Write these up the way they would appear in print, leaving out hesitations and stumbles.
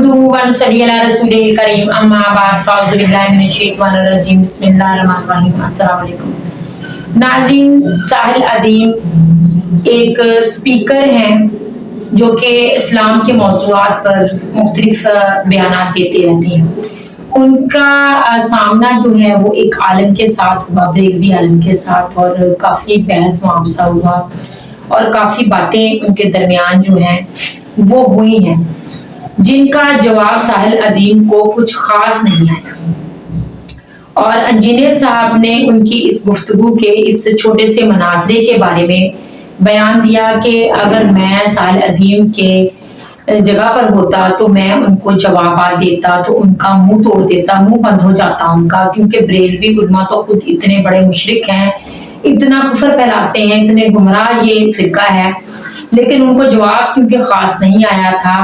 नहमदुहु व नसल्ली अला रसूलिल करीम अम्मा बाद फ़ाउज़ु बिल्लाहि मिनश शैतानिर रजीम बिस्मिल्लाहिर रहमानिर रहीम अस्सलाम वालेकुम। नाज़रीन, साहिल अदीम एक स्पीकर हैं जो कि इस्लाम के मौज़ूआत पर मुख्तलिफ बयानात देते रहते हैं। उनका सामना जो है वो एक आलिम के साथ हुआ, बरेलवी आलिम के साथ, और काफ़ी बहस मुआवजा हुआ और काफ़ी बातें उनके दरमियान जो हैं वो हुई हैं, जिनका जवाब साहिल अदीम को कुछ खास नहीं आया। और इंजीनियर साहब ने उनकी इस गुफ्तगू के इस छोटे से मनाजरे के बारे में बयान दिया कि अगर मैं साहिल अदीम के जगह पर होता तो मैं उनको जवाब देता, तो उनका मुंह तोड़ देता, मुंह बंद हो जाता उनका, क्योंकि बरेलवी उलमा तो खुद इतने बड़े मुशरिक हैं, इतना कुफर फैलाते हैं, इतने गुमराह ये फिरका है, लेकिन उनको जवाब क्योंकि खास नहीं आया था।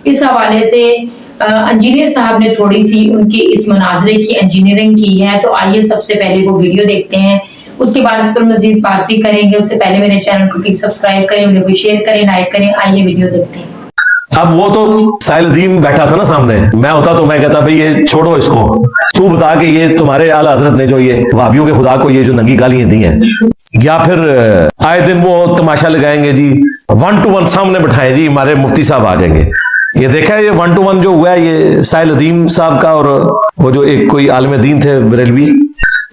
इस हवाले से इंजीनियर साहब ने थोड़ी सी उनकी इस मनाजरे की इंजीनियरिंग की है, तो आइए सबसे पहले वो वीडियो देखते हैं, उसके बाद इस पर मजीद बात भी करेंगे। उससे पहले मेरे चैनल को प्लीज सब्सक्राइब करें, वीडियो को शेयर करें, लाइक करें। आइए वीडियो देखते हैं। अब वो तो साहिल अदीम बैठा था ना सामने, मैं होता तो मैं कहता भाई ये छोड़ो इसको, तू बता कि ये तुम्हारे आला हजरत ने जो ये वहाबियों के खुदा को ये जो नंगी गालियां दी हैं, या फिर आए दिन वो तमाशा लगाएंगे जी, 1 to 1 सामने बैठाएं जी, हमारे मुफ्ती साहब आ जाएंगे। ये देखा है ये 1 to 1 जो हुआ है ये साहिल अदीम साहब का और वो जो एक कोई आलिम दीन थे बरेलवी,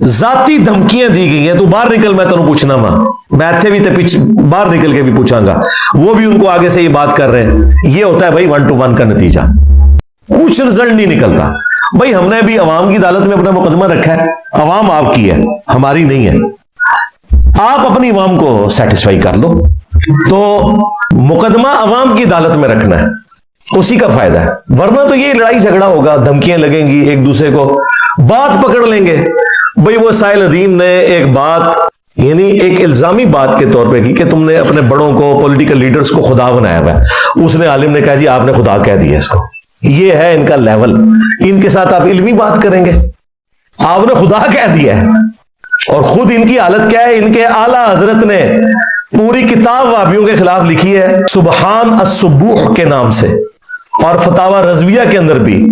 जाती धमकियां दी गई हैं, तू बाहर निकल, मैं तेनों पूछना वा, मैं इत्थे भी ते पीछे बाहर निकल के भी पूछांगा। वो भी उनको आगे से ये बात कर रहे हैं। ये होता है भाई 1 to 1 का नतीजा, कुछ रिजल्ट नहीं निकलता। भाई हमने भी अवाम की अदालत में अपना मुकदमा रखा है, अवाम आपकी है, हमारी नहीं है। आप अपनी अवाम को सेटिस्फाई कर लो, तो मुकदमा अवाम की अदालत में रखना है, उसी का फायदा है। वरना तो ये लड़ाई झगड़ा होगा, धमकियां लगेंगी, एक दूसरे को बात पकड़ लेंगे। भाई वो साहिल अदीम ने एक बात, यानी एक इल्जामी बात के तौर पे की कि तुमने अपने बड़ों को, पॉलिटिकल लीडर्स को खुदा बनाया हुआ है। उसने आलिम ने कहा जी आपने खुदा कह दिया इसको। ये है इनका लेवल। इनके साथ आप इल्मी बात करेंगे, आपने खुदा कह दिया है। और खुद इनकी हालत क्या है, इनके आला हजरत ने पूरी किताब वाबियों के खिलाफ लिखी है सुबहान अस-सुबूह के नाम से, और फतावा रजविया के अंदर भी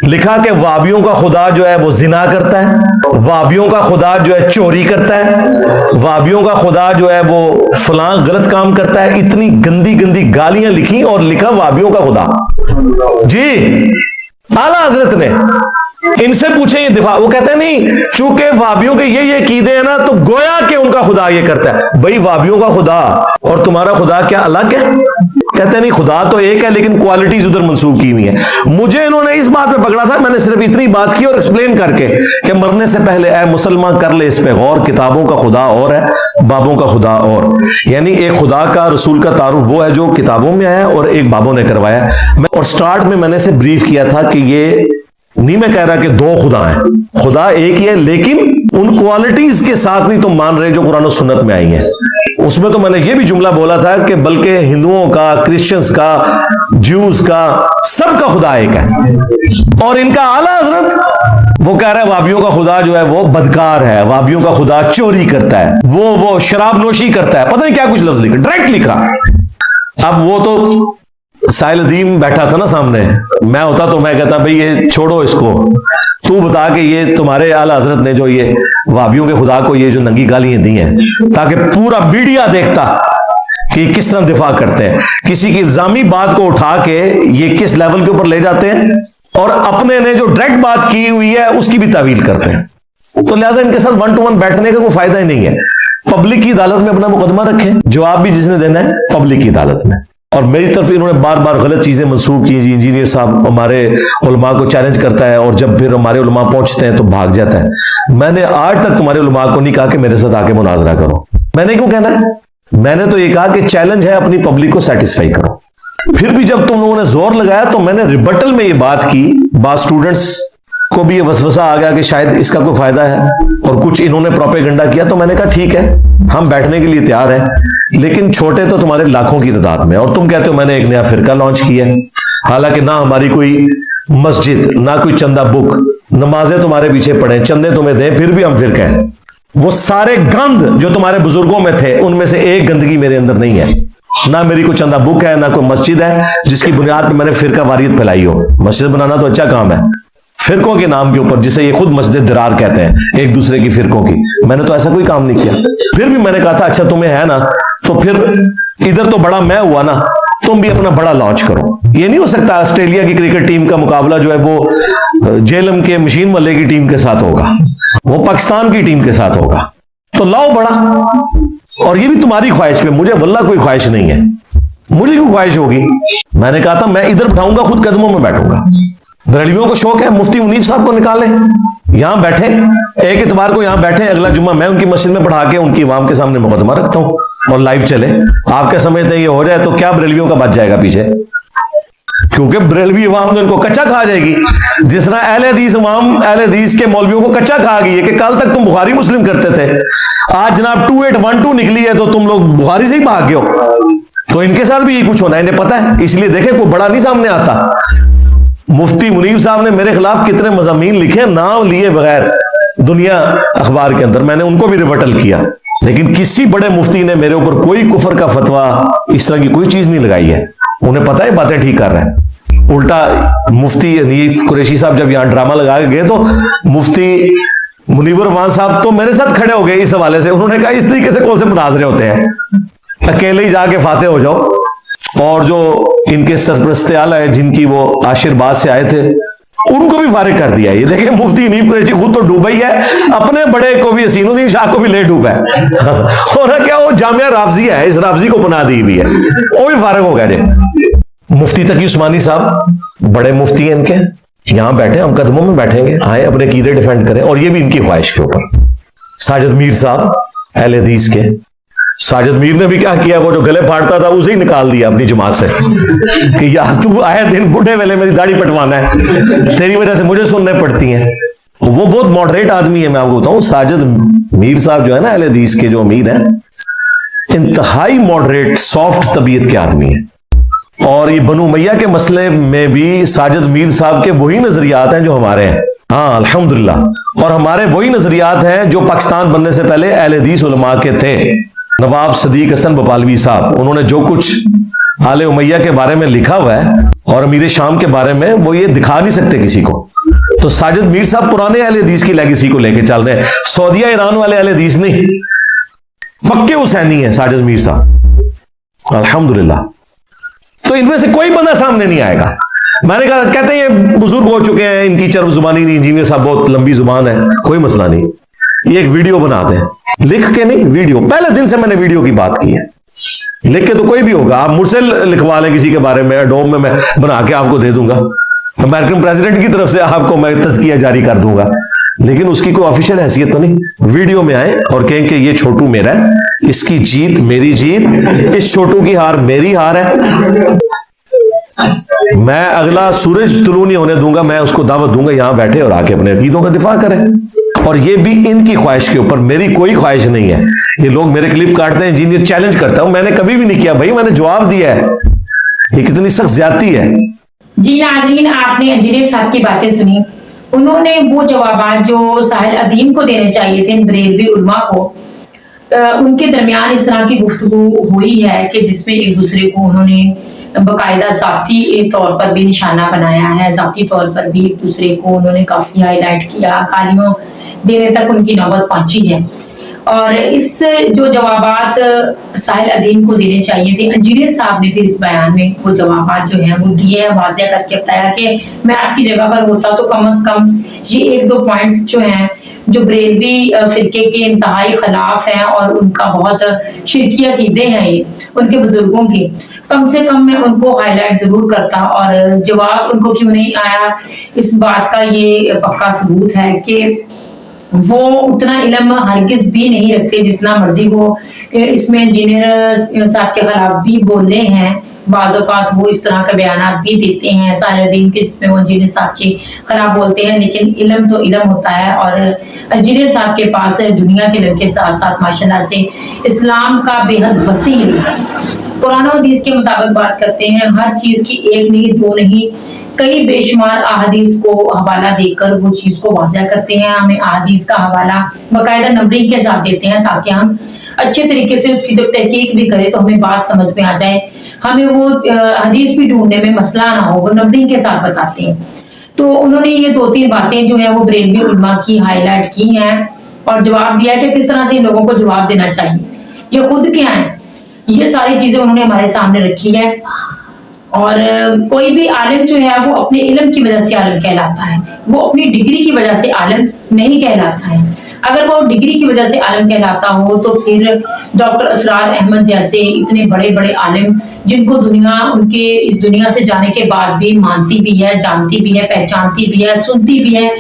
लिखा कि वाबियों का खुदा जो है वो जिना करता है, वाबियों का खुदा जो है चोरी करता है, वाबियों का खुदा जो है वो फलां गलत काम करता है। इतनी गंदी गंदी गालियां लिखी और लिखा वाबियों का खुदा जी आला हजरत ने। इनसे पूछे ये दिफा, वो कहते हैं नहीं, चूंकि वाबियों के ये कीदे हैं ना, तो गोया कि उनका खुदा ये करता है। भाई वाबियों का खुदा और तुम्हारा खुदा क्या अलग है? कहते हैं नहीं, खुदा तो एक है लेकिन क्वालिटीज उधर मंसूब की हुई है। मुझे इन्होंने इस बात पे पकड़ा था, मैंने सिर्फ इतनी बात की और एक्सप्लेन करके कि मरने से पहले ऐ मुसलमान कर ले इस पे गौर, किताबों का खुदा और है, बाबों का खुदा और। यानी एक खुदा का, रसूल का तारुफ वो है जो किताबों में आया और एक बाबों ने करवाया। और स्टार्ट में मैंने से ब्रीफ किया था कि ये नहीं मैं कह रहा कि 2 खुदा हैं, खुदा एक ही है, लेकिन उन क्वालिटीज के साथ नहीं तुम मान रहे जो कुरान और सुन्नत में आई हैं। उसमें तो मैंने ये भी जुमला बोला था कि बल्कि हिंदुओं का, क्रिश्चियंस का, ज्यूज का, सबका खुदा एक है। और इनका आला हजरत वो कह रहा है वाबियों का खुदा जो है वो बदकार है, वाबियों का खुदा चोरी करता है, वो शराब नोशी करता है, पता नहीं क्या कुछ लफ्ज लिखा, डायरेक्ट लिखा। अब वो तो साहिल अदीम बैठा था ना सामने, मैं होता तो मैं कहता भाई ये छोड़ो इसको, तू बता कि ये तुम्हारे आला हजरत ने जो ये वाबियों के खुदा को ये जो नंगी गालियां दी हैं, ताकि पूरा मीडिया देखता कि किस तरह दिफा करते हैं, किसी की इल्जामी बात को उठा के ये किस लेवल के ऊपर ले जाते हैं, और अपने ने जो डायरेक्ट बात की हुई है उसकी भी तावील करते हैं। तो लिहाजा इनके साथ 1 to 1 बैठने का कोई फायदा ही नहीं है। पब्लिक की अदालत में अपना मुकदमा रखें, जवाब भी जिसने देना है पब्लिक की अदालत में। और मेरी तरफ इन्होंने बार बार गलत चीजें मंसूब की। इंजीनियर साहब हमारे उलमा को चैलेंज करता है और जब फिर हमारे उलमा पहुंचते हैं तो भाग जाता है। मैंने आज तक तुम्हारे उलमा को नहीं कहा कि मेरे साथ आके मुनाजरा करो, मैंने क्यों कहना है? मैंने तो ये कहा कि चैलेंज है, अपनी पब्लिक को सेटिस्फाई करो। फिर भी जब तुम लोगों ने जोर लगाया तो मैंने रिबटल में ये बात की, बाद स्टूडेंट्स को भी ये वसवसा आ गया कि शायद इसका कोई फायदा है, और कुछ इन्होंने प्रोपेगेंडा किया, तो मैंने कहा ठीक है हम बैठने के लिए तैयार हैं, लेकिन छोटे तो तुम्हारे लाखों की तादाद में, और तुम कहते हो मैंने एक नया फिरका लॉन्च किया है, हालांकि ना हमारी कोई मस्जिद, ना कोई चंदा बुक, नमाजें तुम्हारे पीछे पड़े, चंदे तुम्हें दें, फिर भी हम फिरका हैं। वो सारे गंद जो तुम्हारे बुजुर्गों में थे उनमें से एक गंदगी मेरे अंदर नहीं है। نہ میری کوئی چندہ بک ہے، نہ کوئی مسجد ہے جس کی بنیاد پہ میں نے فرقہ واریت پھیلائی ہو۔ مسجد بنانا تو اچھا کام ہے، فرقوں کے نام کے اوپر، جسے یہ خود مسجد درار کہتے ہیں ایک دوسرے کی فرقوں کی، میں نے تو ایسا کوئی کام نہیں کیا۔ پھر بھی میں نے کہا تھا اچھا تمہیں ہے نا، تو پھر ادھر تو بڑا میں ہوا نا، تم بھی اپنا بڑا لانچ کرو۔ یہ نہیں ہو سکتا آسٹریلیا کی کرکٹ ٹیم کا مقابلہ جو ہے وہ جیلم کے مشین ملے کی ٹیم کے ساتھ ہوگا، وہ پاکستان کی ٹیم کے ساتھ ہوگا، تو لاؤ بڑا۔ اور یہ بھی تمہاری خواہش پہ، مجھے واللہ کوئی خواہش نہیں ہے، مجھے کیوں خواہش ہوگی؟ میں نے کہا تھا میں ادھر بٹھاؤں گا، خود قدموں میں بیٹھوں گا۔ بریلویوں کو شوق ہے مفتی منیف صاحب کو نکالیں، یہاں بیٹھے، ایک اتوار کو یہاں بیٹھے، اگلا جمعہ میں ان کی مسجد میں پڑھا کے ان کی عوام کے سامنے مقدمہ رکھتا ہوں اور لائیو چلے۔ آپ کیا سمجھتے ہیں یہ ہو جائے تو کیا بریلویوں کا بچ جائے گا پیچھے؟ کیونکہ بریلوی عوام ان کو کچا کھا جائے گی، جس طرح اہل حدیث عوام اہل حدیث کے مولویوں کو کچا کھا گئی ہے کہ کل تک تم بخاری مسلم کرتے تھے، آج جناب 2812 نکلی ہے تو تم لوگ بخاری سے ہی بھاگ گئے ہو۔ تو ان کے ساتھ بھی یہ کچھ ہونا ہے، انہیں پتا ہے، اس لیے دیکھیں کوئی بڑا نہیں سامنے آتا۔ مفتی منیف صاحب نے میرے خلاف کتنے مضامین لکھے نام لیے بغیر دنیا اخبار کے اندر، میں نے ان کو بھی ریبٹل کیا، لیکن کسی بڑے مفتی نے میرے اوپر کوئی کفر کا فتویٰ اس طرح کی کوئی چیز نہیں لگائی ہے۔ انہیں پتہ ہے باتیں ٹھیک کر رہے ہیں۔ الٹا مفتی حنیف قریشی صاحب جب یہاں ڈرامہ لگا کے گئے تو مفتی منیور رحمان صاحب تو میرے ساتھ کھڑے ہو گئے اس حوالے سے، انہوں نے کہا اس طریقے سے کون سے مناظرے ہوتے ہیں، اکیلے ہی جا کے فاتح ہو جاؤ۔ اور جو ان کے سرپرست اعلیٰ ہیں جن کی وہ عاشرباد سے آئے تھے ان کو بھی فارغ کر دیا۔ یہ دیکھیں مفتی حنیف قریشی خود تو ڈوبا ہی ہے، اپنے بڑے کو بھی حسین الدین شاہ کو بھی لے ڈوبا ہے، اور کیا وہ جامعہ رافضیہ ہے، اس رافضی کو بنا دی ہوئی ہے، وہ بھی فارغ ہو گئے جی۔ مفتی تقی عثمانی صاحب بڑے مفتی ہیں ان کے، یہاں بیٹھے، ہم قدموں میں بیٹھیں گے، آئے اپنے عقیدے ڈیفینڈ کریں، اور یہ بھی ان کی خواہش کے اوپر۔ ساجد میر صاحب اہل حدیث کے، ساجد میر نے بھی کیا کیا، وہ جو گلے پھاڑتا تھا اسے ہی نکال دیا اپنی جماعت سے کہ یار تو آئے دن بڈھے ویلے میری داڑھی پٹوانا ہے، تیری وجہ سے مجھے سننے پڑتی ہیں۔ وہ بہت ماڈریٹ آدمی ہے، میں آپ کو بتاؤں، ساجد میر صاحب جو ہے نا اہل حدیث کے جو امیر ہیں، انتہائی ماڈریٹ سافٹ طبیعت کے آدمی ہیں، اور یہ بنو امیہ کے مسئلے میں بھی ساجد میر صاحب کے وہی نظریات ہیں جو ہمارے ہیں، ہاں الحمدللہ، اور ہمارے وہی نظریات ہیں جو پاکستان بننے سے پہلے اہل حدیث علماء کے تھے۔ نواب صدیق حسن بپالوی صاحب، انہوں نے جو کچھ آل امیہ کے بارے میں لکھا ہوا ہے اور امیر شام کے بارے میں، وہ یہ دکھا نہیں سکتے کسی کو۔ تو ساجد میر صاحب پرانے اہل حدیث کی لیگیسی کو لے کے چل رہے ہیں، سعودیہ ایران والے اہل حدیث نہیں، پکے حسینی ہیں ساجد میر صاحب الحمدللہ۔ تو ان میں سے کوئی بندہ سامنے نہیں آئے گا۔ میں نے کہا کہتے ہیں یہ بزرگ ہو چکے ہیں، ان کی چرب زبانی نہیں، انجینئر صاحب بہت لمبی زبان ہے، کوئی مسئلہ نہیں، یہ ایک ویڈیو بناتے ہیں، لکھ کے نہیں، ویڈیو، پہلے دن سے میں نے ویڈیو کی بات کی ہے، لکھ کے تو کوئی بھی ہوگا، آپ مجھ سے لکھوا لیں کسی کے بارے میں، ایڈوب میں بنا کے آپ کو دے دوں گا، امریکن پریزیڈنٹ کی طرف سے آپ کو میں تزکیہ جاری کر دوں گا، لیکن اس کی کوئی آفیشیل حیثیت تو نہیں۔ ویڈیو میں آئے اور کہیں کہ یہ چھوٹو میرا ہے، اس کی جیت میری جیت، اس چھوٹو کی ہار میری ہار ہے، میں اگلا سورج طلوع نہیں ہونے دوں گا، میں اس کو دعوت دوں گا یہاں بیٹھے اور آ کے اپنے عقیدوں کا دفاع کریں۔ اور یہ بھی ان کی خواہش کے اوپر، میری کوئی خواہش نہیں ہے۔ یہ لوگ میرے کلپ کاٹتے ہیں، انجینئر چیلنج کرتا ہوں، میں نے کبھی بھی نہیں کیا بھائی، میں نے جواب دیا ہے، یہ کتنی سخت زیادتی ہے۔ جی ناظرین، آپ نے انجینئر صاحب کی باتیں سنی، انہوں نے وہ جوابات جو ساحل ادیم کو دینے چاہیے تھے بریلوی علماء کو، ان کے درمیان اس طرح کی گفتگو ہوئی ہے کہ جس میں ایک دوسرے کو انہوں نے باقاعدہ ذاتی طور پر بھی نشانہ بنایا ہے، ذاتی طور پر بھی ایک دوسرے کو انہوں نے کافی ہائی لائٹ کیا، گالیوں دینے تک ان کی نوبت پہنچی ہے۔ اور اس جو جوابات ساحل ادیم کو دینے چاہیے تھے، انجینئر صاحب نے پھر اس بیان میں وہ جوابات جو ہیں وہ دیے ہیں، واضح کر کے بتایا کہ میں آپ کی جگہ پر ہوتا تو کم از کم یہ ایک دو پوائنٹس جو ہیں جو بریلوی فرقے کے انتہائی خلاف ہیں اور ان کا بہت شرکی عقیدے ہیں یہ ان کے بزرگوں کے، کم سے کم میں ان کو ہائی لائٹ ضرور کرتا۔ اور جواب ان کو کیوں نہیں آیا، اس بات کا یہ پکا ثبوت ہے کہ وہ اتنا علم ہرگز بھی نہیں رکھتے جتنا مرضی وہ اس میں انجینئر صاحب کے خلاف بھی بولے ہیں، بعض اوقات وہ اس طرح کے بیانات بھی دیتے ہیں ساحل ادیم کے جس میں وہ انجینئر صاحب کے خلاف بولتے ہیں، لیکن علم تو علم ہوتا ہے، اور انجینئر صاحب کے پاس دنیا کے علم کے ساتھ ساتھ ماشاءاللہ سے اسلام کا بے حد وسیع، قرآن و حدیث کے مطابق بات کرتے ہیں، ہر چیز کی ایک نہیں دو نہیں कई बेशुमार अहादीस को हवाला देकर वो चीज को वाज़ह करते हैं, हमें अहादीस का हवाला बाकायदा नंबरिंग के साथ देते हैं ताकि हम अच्छे तरीके से उसकी जब तहकीक भी करें तो हमें बात समझ में आ जाए, हमें वो हदीस भी ढूंढने में मसला ना हो, वो नंबरिंग के साथ बताते हैं। तो उन्होंने ये 2-3 बातें जो है वो बरेलवी उलमा की हाईलाइट की हैं और जवाब दिया कि किस तरह से इन लोगों को जवाब देना चाहिए, ये खुद क्या है, ये सारी चीजें उन्होंने हमारे सामने रखी है। और कोई भी आलिम जो है वो अपने इल्म की वजह से आलिम कहलाता है, वो अपनी डिग्री की वजह से आलिम नहीं कहलाता है। अगर वो डिग्री की वजह से आलिम कहलाता हो तो फिर डॉक्टर असरार अहमद जैसे इतने बड़े बड़े आलिम जिनको दुनिया उनके इस दुनिया से जाने के बाद भी मानती भी है, जानती भी है, पहचानती भी है, सुनती भी है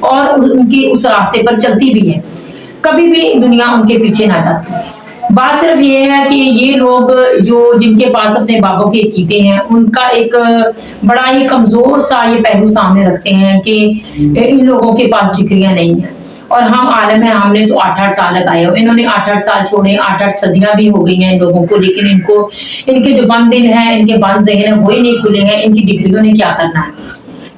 और उनके उस रास्ते पर चलती भी है, कभी भी दुनिया उनके पीछे ना जाती। बात सिर्फ ये है कि ये लोग जो जिनके पास अपने बाबों के अकीदे हैं उनका एक बड़ा ही कमजोर सा ये पहलू सामने रखते हैं कि इन लोगों के पास डिग्रियां नहीं है और हम आलम है, हमने तो 8-8 साल लगाए हो, इन्होंने 8-8 साल छोड़े, 8-8 सदियां भी हो गई हैं इन लोगों को, लेकिन इनको इनके जो बंद दिल है, इनके बंद ज़हन है, वही नहीं खुले हैं, इनकी डिग्रियों ने क्या करना है।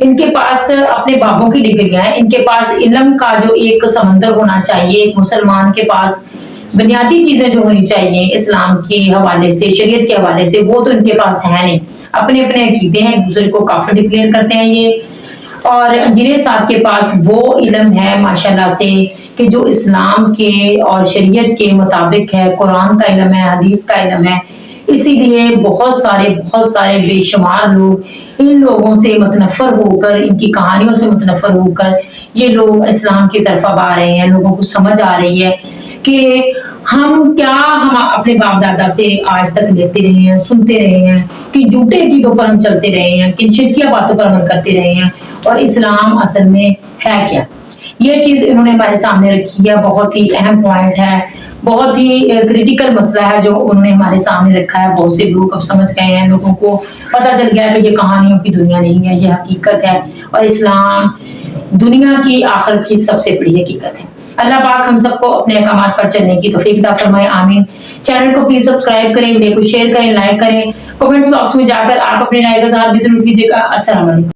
इनके पास अपने बाबों की डिग्रियां हैं, इनके पास इल्म का जो एक समंदर होना चाहिए, एक मुसलमान के पास बुनियादी चीजें जो होनी चाहिए इस्लाम के हवाले से, शरीयत के हवाले से, वो तो इनके पास है नहीं। अपने अपने अकीदे हैं, एक दूसरे को काफिर डिक्लेयर करते हैं ये, और जिन्हें साहब के पास वो इल्म है माशाल्लाह से कि जो इस्लाम के और शरीयत के मुताबिक है, कुरान का इल्म है, हदीस का इल्म है, इसीलिए बहुत सारे बेशुमार लोग इन लोगों से मुतनफ़र होकर, इनकी कहानियों से मुतनफ़र होकर ये लोग इस्लाम की तरफ अब आ रहे हैं। लोगों को समझ आ रही है कि हम अपने बाप दादा से आज तक लेते रहे हैं, सुनते रहे हैं कि झूठे अकीदों पर हम चलते रहे हैं, किन शिरकिया बातों पर अमल करते रहे हैं, और इस्लाम असल में है क्या, ये चीज इन्होंने हमारे सामने रखी है। बहुत ही अहम पॉइंट है, बहुत ही क्रिटिकल मसला है जो उन्होंने हमारे सामने रखा है। बहुत से लोग अब समझ गए हैं, लोगों को पता चल गया कि ये कहानियों की दुनिया नहीं है, ये हकीकत है, और इस्लाम दुनिया की आखिरत की सबसे बड़ी हकीकत है। अल्लाह पाक हम सबको अपने अहकामात पर चलने की तौफीक अता फरमाए, आमीन। चैनल को प्लीज सब्सक्राइब करें, वीडियो को शेयर करें, लाइक करें, कमेंट्स बॉक्स में जाकर आप अपने राय का इज़हार भी जरूर कीजिएगा। अस्सलाम वालेकुम।